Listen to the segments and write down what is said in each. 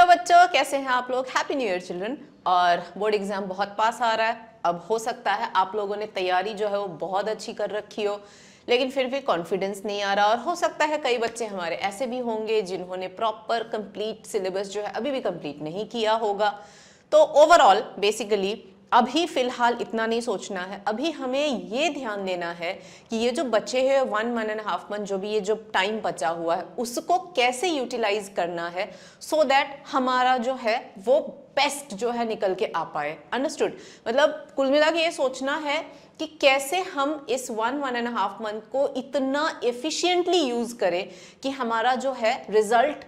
बच्चों, कैसे हैं आप लोग। Happy new year children. और बोर्ड एग्जाम बहुत पास आ रहा है। अब हो सकता है आप लोगों ने तैयारी जो है वो बहुत अच्छी कर रखी हो, लेकिन फिर भी कॉन्फिडेंस नहीं आ रहा। और हो सकता है कई बच्चे हमारे ऐसे भी होंगे जिन्होंने प्रॉपर कंप्लीट सिलेबस जो है अभी भी कंप्लीट नहीं किया होगा। तो ओवरऑल बेसिकली अभी फिलहाल इतना नहीं सोचना है। अभी हमें ये ध्यान देना है कि ये जो बचे हैं 1.5 मंथ, जो भी ये जो टाइम बचा हुआ है उसको कैसे यूटिलाइज करना है, सो दैट हमारा जो है वो बेस्ट जो है निकल के आ पाए। अंडरस्टूड। मतलब कुल मिला के ये सोचना है कि कैसे हम इस 1.5 मंथ को इतना एफिशिएंटली यूज करें कि हमारा जो है रिजल्ट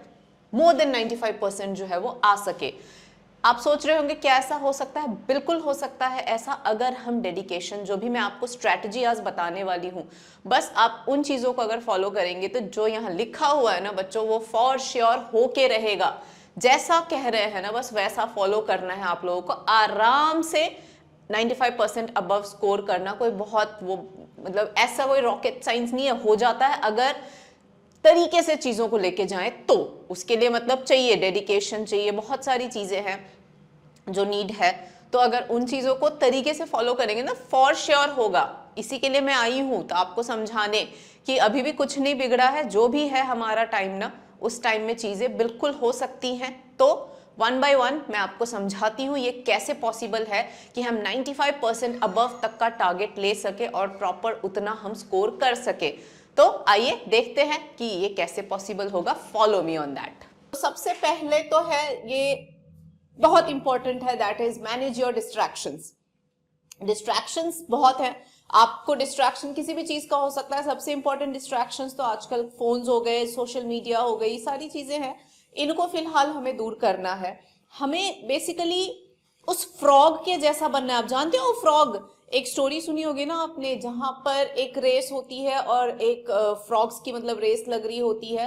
मोर देन 95% जो है वो आ सके। आप सोच रहे होंगे क्या ऐसा हो सकता है? बिल्कुल हो सकता है ऐसा, अगर हम डेडिकेशन, जो भी मैं आपको स्ट्रैटेजी आज बताने वाली हूं, बस आप उन चीजों को अगर फॉलो करेंगे तो जो यहाँ लिखा हुआ है ना बच्चों, वो फॉर श्योर होके रहेगा। जैसा कह रहे हैं ना बस वैसा फॉलो करना है आप लोगों को। आराम से 95% अबव स्कोर करना कोई बहुत वो मतलब ऐसा कोई रॉकेट साइंस नहीं है, हो जाता है अगर तरीके से चीजों को लेके जाएं तो। उसके लिए मतलब चाहिए डेडिकेशन, चाहिए बहुत सारी चीजें हैं जो नीड है। तो अगर उन चीजों को तरीके से फॉलो करेंगे ना, फॉर श्योर होगा। इसी के लिए मैं आई हूं, तो आपको समझाने कि अभी भी कुछ नहीं बिगड़ा है। जो भी है हमारा टाइम ना, उस टाइम में चीजें बिल्कुल हो सकती हैं। तो वन बाय वन मैं आपको समझाती हूँ ये कैसे पॉसिबल है कि हम 95% अबव तक का टारगेट ले सके और प्रॉपर उतना हम स्कोर कर सके। तो आइए देखते हैं कि ये कैसे पॉसिबल होगा। Follow me on that. तो सबसे पहले तो है, ये बहुत इंपॉर्टेंट है, that is manage your distractions. Distractions बहुत है। आपको डिस्ट्रैक्शन किसी भी चीज का हो सकता है। सबसे इंपॉर्टेंट डिस्ट्रैक्शंस तो आजकल फोन्स हो गए, सोशल मीडिया हो गई, सारी चीजें हैं। इनको फिलहाल हमें दूर करना है। हमें बेसिकली उस फ्रॉग के जैसा बनना है। आप जानते हो फ्रॉग, एक स्टोरी सुनी होगी ना आपने, जहां पर एक रेस होती है और एक फ्रॉग्स की मतलब रेस लग रही होती है,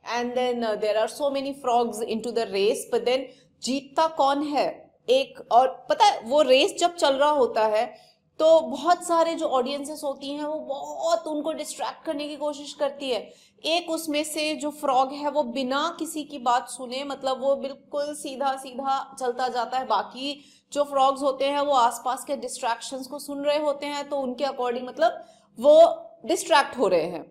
and then there are so many frogs into the race, but then जीतता कौन है? एक। और पता है वो रेस जब चल रहा होता है तो बहुत सारे जो ऑडियंसेस होती हैं वो बहुत उनको डिस्ट्रैक्ट करने की कोशिश करती है। एक उसमें से जो फ्रॉग है वो बिना किसी की बात सुने, मतलब वो बिल्कुल सीधा सीधा चलता जाता है। बाकी जो फ्रॉग्स होते हैं वो आसपास के डिस्ट्रैक्शंस को सुन रहे होते हैं, तो उनके अकॉर्डिंग मतलब वो डिस्ट्रैक्ट हो रहे हैं।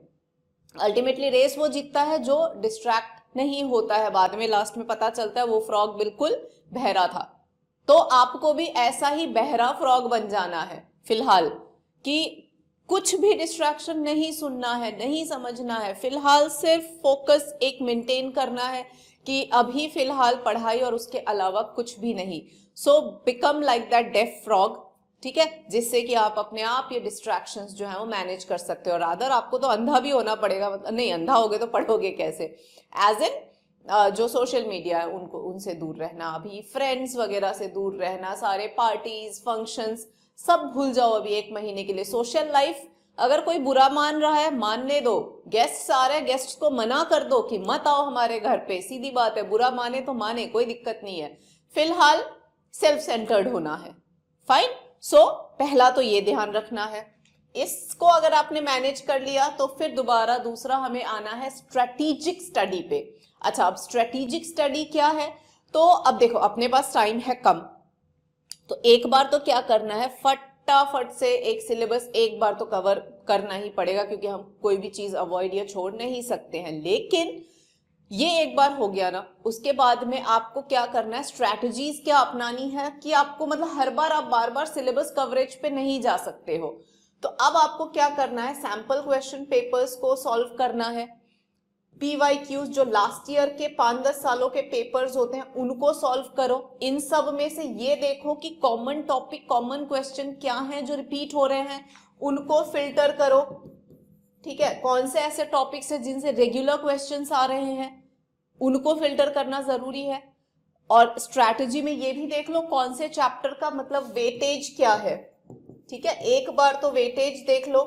अल्टीमेटली रेस वो जीतता है जो डिस्ट्रैक्ट नहीं होता है। बाद में लास्ट में पता चलता है वो फ्रॉग बिल्कुल बहरा था। तो आपको भी ऐसा ही बहरा फ्रॉग बन जाना है फिलहाल, कि कुछ भी डिस्ट्रैक्शन नहीं सुनना है, नहीं समझना है। फिलहाल सिर्फ फोकस एक मेंटेन करना है कि अभी फिलहाल पढ़ाई और उसके अलावा कुछ भी नहीं। So become like that deaf frog, ठीक है, जिससे कि आप अपने आप ये डिस्ट्रैक्शंस जो है वो मैनेज कर सकते हो। रादर आपको तो अंधा भी होना पड़ेगा, मतलब नहीं, अंधा होगे तो पढ़ोगे कैसे। एज इन जो सोशल मीडिया है उनको, उनसे दूर रहना, अभी फ्रेंड्स वगैरह से दूर रहना, सारे पार्टीज फंक्शंस सब भूल जाओ अभी 1 महीने के लिए। सोशल लाइफ अगर कोई बुरा मान रहा है मानने दो, गेस्ट आ रहे हैं गेस्ट को मना कर दो कि मत आओ हमारे घर पे, सीधी बात है। बुरा माने तो माने, कोई दिक्कत नहीं है। फिलहाल सेल्फ सेंटर्ड होना है। फाइन। सो पहला तो ये ध्यान रखना है। इसको अगर आपने मैनेज कर लिया तो फिर दोबारा दूसरा हमें आना है स्ट्रेटेजिक स्टडी पे। अच्छा, अब स्ट्रेटेजिक स्टडी क्या है? तो अब देखो अपने पास टाइम है कम, तो एक बार तो क्या करना है, फटाफट से एक सिलेबस एक बार तो कवर करना ही पड़ेगा, क्योंकि हम कोई भी चीज अवॉइड या छोड़ नहीं सकते हैं। लेकिन ये एक बार हो गया ना, उसके बाद में आपको क्या करना है, स्ट्रैटेजीज क्या अपनानी है कि आपको मतलब हर बार आप बार बार सिलेबस कवरेज पे नहीं जा सकते हो। तो अब आपको क्या करना है, सैंपल क्वेश्चन पेपर्स को सॉल्व करना है। पीवाईक्यूज जो लास्ट ईयर के 5-10 सालों के पेपर्स होते हैं उनको सॉल्व करो। इन सब में से ये देखो कि कॉमन टॉपिक, कॉमन क्वेश्चन क्या हैं जो रिपीट हो रहे हैं, उनको फिल्टर करो। ठीक है, कौन से ऐसे टॉपिक्स हैं जिनसे रेगुलर क्वेश्चंस आ रहे हैं, उनको फिल्टर करना जरूरी है। और स्ट्रैटेजी में ये भी देख लो कौन से चैप्टर का मतलब वेटेज क्या है। ठीक है, एक बार तो वेटेज देख लो,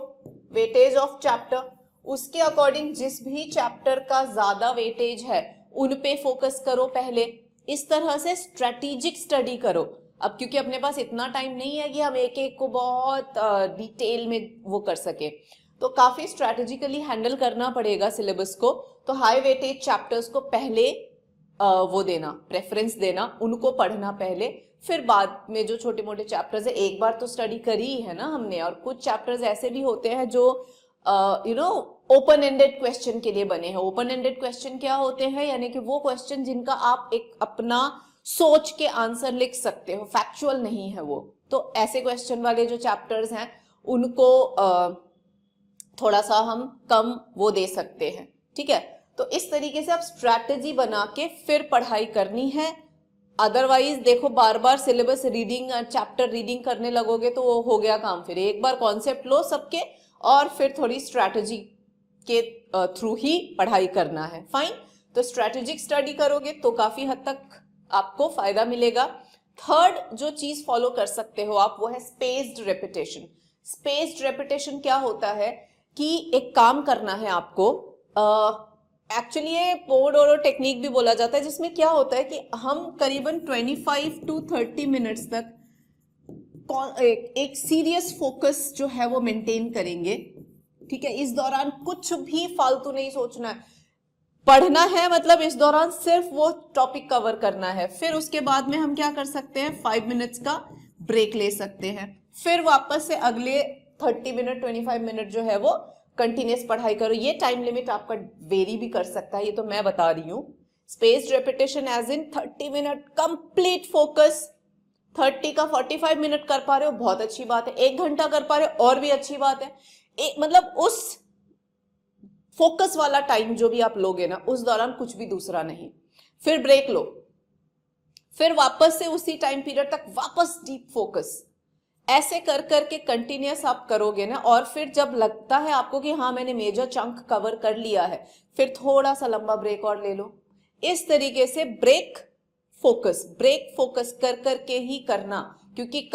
वेटेज ऑफ चैप्टर, उसके अकॉर्डिंग जिस भी चैप्टर का ज्यादा वेटेज है उन पे फोकस करो पहले। इस तरह से स्ट्रेटेजिक स्टडी करो। अब क्योंकि अपने पास इतना टाइम नहीं है कि हम एक एक को बहुत डिटेल में वो कर सके, तो काफी स्ट्रेटेजिकली हैंडल करना पड़ेगा सिलेबस को। तो हाई वेटेज चैप्टर्स को पहले वो देना, प्रेफरेंस देना, उनको पढ़ना पहले, फिर बाद में जो छोटे मोटे चैप्टर्स है एक बार तो स्टडी करी ही है ना हमने, और कुछ चैप्टर्स ऐसे भी होते हैं जो ओपन एंडेड क्वेश्चन के लिए बने हैं। ओपन एंडेड क्वेश्चन क्या होते हैं, यानी कि वो क्वेश्चन जिनका आप एक अपना सोच के आंसर लिख सकते हो, फैक्चुअल नहीं है वो। तो ऐसे क्वेश्चन वाले जो चैप्टर्स हैं उनको थोड़ा सा हम कम वो दे सकते हैं, ठीक है। तो इस तरीके से आप स्ट्रैटेजी बना के फिर पढ़ाई करनी है। अदरवाइज देखो बार बार सिलेबस रीडिंग, चैप्टर रीडिंग करने लगोगे तो वो हो गया काम। फिर एक बार कॉन्सेप्ट लो सबके और फिर थोड़ी स्ट्रैटेजी के थ्रू ही पढ़ाई करना है। फाइन, तो स्ट्रैटेजिक स्टडी करोगे तो काफी हद तक आपको फायदा मिलेगा। थर्ड जो चीज फॉलो कर सकते हो आप, वो है स्पेस्ड रेपिटेशन। स्पेस्ड रेपिटेशन क्या होता है कि एक काम करना है आपको, एक्चुअली ये पोमोडोरो टेक्निक भी बोला जाता है, जिसमें क्या होता है कि हम करीबन 25 to 30 मिनट्स तक एक सीरियस फोकस जो है वो मेंटेन करेंगे, ठीक है। इस दौरान कुछ भी फालतू नहीं सोचना है, पढ़ना है, मतलब इस दौरान सिर्फ वो टॉपिक कवर करना है। फिर उसके बाद में हम क्या कर सकते हैं, 5 मिनट्स का ब्रेक ले सकते हैं, फिर वापस से अगले 30 मिनट 25 मिनट जो है वो कंटिन्यूस पढ़ाई करो। ये टाइम लिमिट आपका वेरी भी कर सकता है, ये तो मैं बता रही हूँ। Spaced repetition as in 30 minute complete focus. 30 का 45 मिनट कर पा रहे हो बहुत अच्छी बात है, 1 घंटा कर पा रहे हो और भी अच्छी बात है। मतलब उस फोकस वाला टाइम जो भी आप लोगे ना, उस दौरान कुछ भी दूसरा नहीं। फिर ब्रेक लो, फिर वापस से उसी टाइम पीरियड तक वापस डीप फोकस। ऐसे कर करके कंटिन्यूस आप करोगे ना, और फिर जब लगता है आपको कि हाँ मैंने मेजर चंक कवर कर लिया है, फिर थोड़ा सा लंबा ब्रेक और ले लो। इस तरीके से ब्रेक फोकस कर करके ही करना, क्योंकि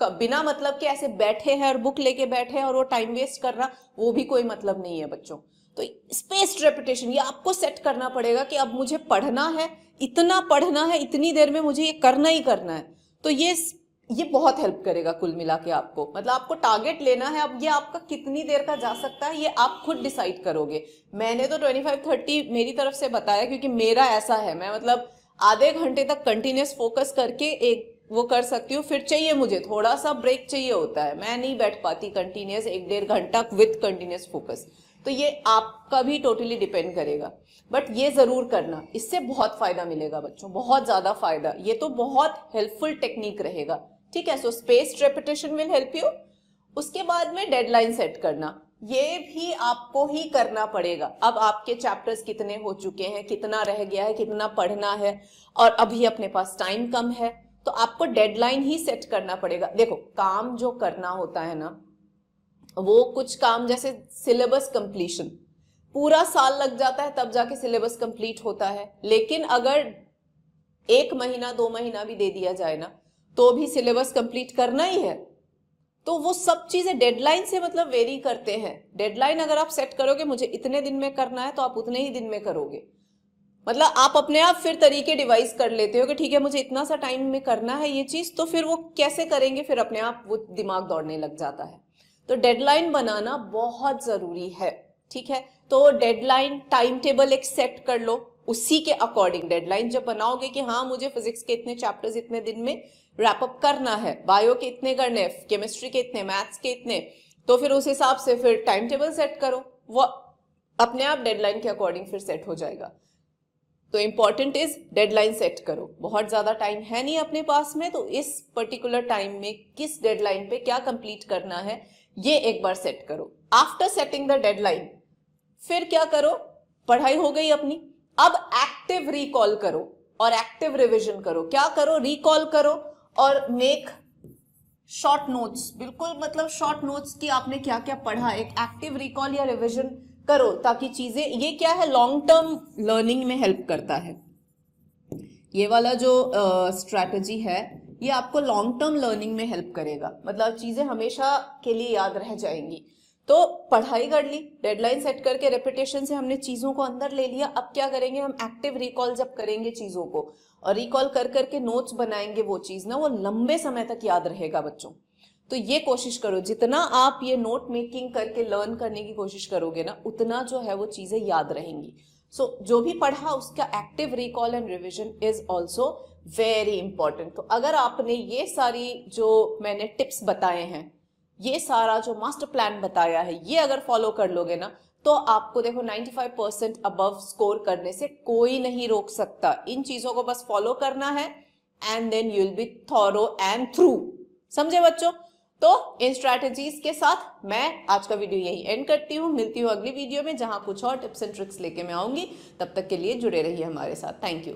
बिना मतलब के ऐसे बैठे हैं और बुक लेके बैठे हैं और वो टाइम वेस्ट करना, वो भी कोई मतलब नहीं है बच्चों। तो स्पेस्ड रेपिटेशन ये आपको सेट करना पड़ेगा कि अब मुझे पढ़ना है, इतना पढ़ना है, इतनी देर में मुझे ये करना ही करना है। तो ये बहुत हेल्प करेगा कुल मिला के आपको। मतलब आपको टारगेट लेना है, अब ये आपका कितनी देर का जा सकता है ये आप खुद डिसाइड करोगे। मैंने तो 25-30 मेरी तरफ से बताया, क्योंकि मेरा ऐसा है, मैं मतलब आधे घंटे तक कंटिन्यूस फोकस करके एक वो कर सकती हूँ। फिर चाहिए मुझे थोड़ा सा ब्रेक चाहिए होता है, मैं नहीं बैठ पाती कंटिन्यूस 1-1.5 घंटा विथ कंटिन्यूस फोकस। तो ये आपका भी टोटली डिपेंड करेगा, बट ये जरूर करना, इससे बहुत फायदा मिलेगा बच्चों, बहुत ज्यादा फायदा। ये तो बहुत हेल्पफुल टेक्निक रहेगा, ठीक है। So spaced repetition will help you. उसके बाद में डेडलाइन सेट करना, ये भी आपको ही करना पड़ेगा। अब आपके चैप्टर्स कितने हो चुके हैं, कितना रह गया है, कितना पढ़ना है, और अभी अपने पास टाइम कम है, तो आपको डेडलाइन ही सेट करना पड़ेगा। देखो काम जो करना होता है ना, वो कुछ काम जैसे सिलेबस कंप्लीशन, पूरा साल लग जाता है तब जाके सिलेबस कंप्लीट होता है। लेकिन अगर 1 महीना 2 महीना भी दे दिया जाए ना, तो भी सिलेबस कंप्लीट करना ही है। तो वो सब चीजें डेडलाइन से मतलब वेरी करते हैं। डेडलाइन अगर आप सेट करोगे मुझे इतने दिन में करना है, तो आप उतने ही दिन में करोगे। मतलब आप अपने आप फिर तरीके डिवाइस कर लेते हो कि ठीक है मुझे इतना सा टाइम में करना है ये चीज, तो फिर वो कैसे करेंगे, फिर अपने आप वो दिमाग दौड़ने लग जाता है। तो डेडलाइन बनाना बहुत जरूरी है, ठीक है। तो डेडलाइन टाइम टेबल एक सेट कर लो, उसी के अकॉर्डिंग डेडलाइन जब बनाओगे कि हाँ मुझे फिजिक्स के इतने चैप्टर्स इतने दिन में रैप अप करना है, बायो के इतने करने, केमिस्ट्री के इतने, मैथ्स के इतने, तो फिर उस हिसाब से फिर टाइम टेबल सेट करो, वो अपने आप डेडलाइन के अकॉर्डिंग फिर सेट हो जाएगा। तो इंपॉर्टेंट इज डेडलाइन सेट करो। बहुत ज्यादा टाइम है नहीं अपने पास में, तो इस पर्टिकुलर टाइम में किस डेडलाइन पे क्या कंप्लीट करना है ये एक बार सेट करो। आफ्टर सेटिंग द डेडलाइन फिर क्या करो, पढ़ाई हो गई अपनी, अब एक्टिव रिकॉल करो और एक्टिव रिवीजन करो। क्या करो, रिकॉल करो और मेक शॉर्ट नोट्स, बिल्कुल मतलब शॉर्ट नोट्स की आपने क्या क्या पढ़ा, एक एक्टिव रिकॉल या रिवीजन करो, ताकि चीजें, ये क्या है लॉन्ग टर्म लर्निंग में हेल्प करता है। ये वाला जो स्ट्रैटेजी है ये आपको लॉन्ग टर्म लर्निंग में हेल्प करेगा, मतलब चीजें हमेशा के लिए याद रह जाएंगी। तो पढ़ाई कर ली, डेडलाइन सेट करके रेपिटेशन से हमने चीजों को अंदर ले लिया। अब क्या करेंगे, हम एक्टिव रिकॉल जब करेंगे चीजों को और रिकॉल कर करके नोट्स बनाएंगे, वो चीज ना वो लंबे समय तक याद रहेगा बच्चों। तो ये कोशिश करो, जितना आप ये नोट मेकिंग करके लर्न करने की कोशिश करोगे ना, उतना जो है वो चीजें याद रहेंगी। सो जो भी पढ़ा उसका active recall and revision is also very important. तो अगर आपने ये सारी जो मैंने टिप्स बताए हैं, ये सारा जो मास्टर प्लान बताया है, ये अगर फॉलो कर लोगे ना, तो आपको देखो 95% अबव स्कोर करने से कोई नहीं रोक सकता। इन चीजों को बस फॉलो करना है and then you will be thorough and through. समझे बच्चों? तो इन स्ट्रैटेजीज के साथ मैं आज का वीडियो यही एंड करती हूँ। मिलती हूँ अगली वीडियो में, जहां कुछ और टिप्स एंड ट्रिक्स लेके मैं आऊंगी। तब तक के लिए जुड़े रहिए हमारे साथ। Thank you.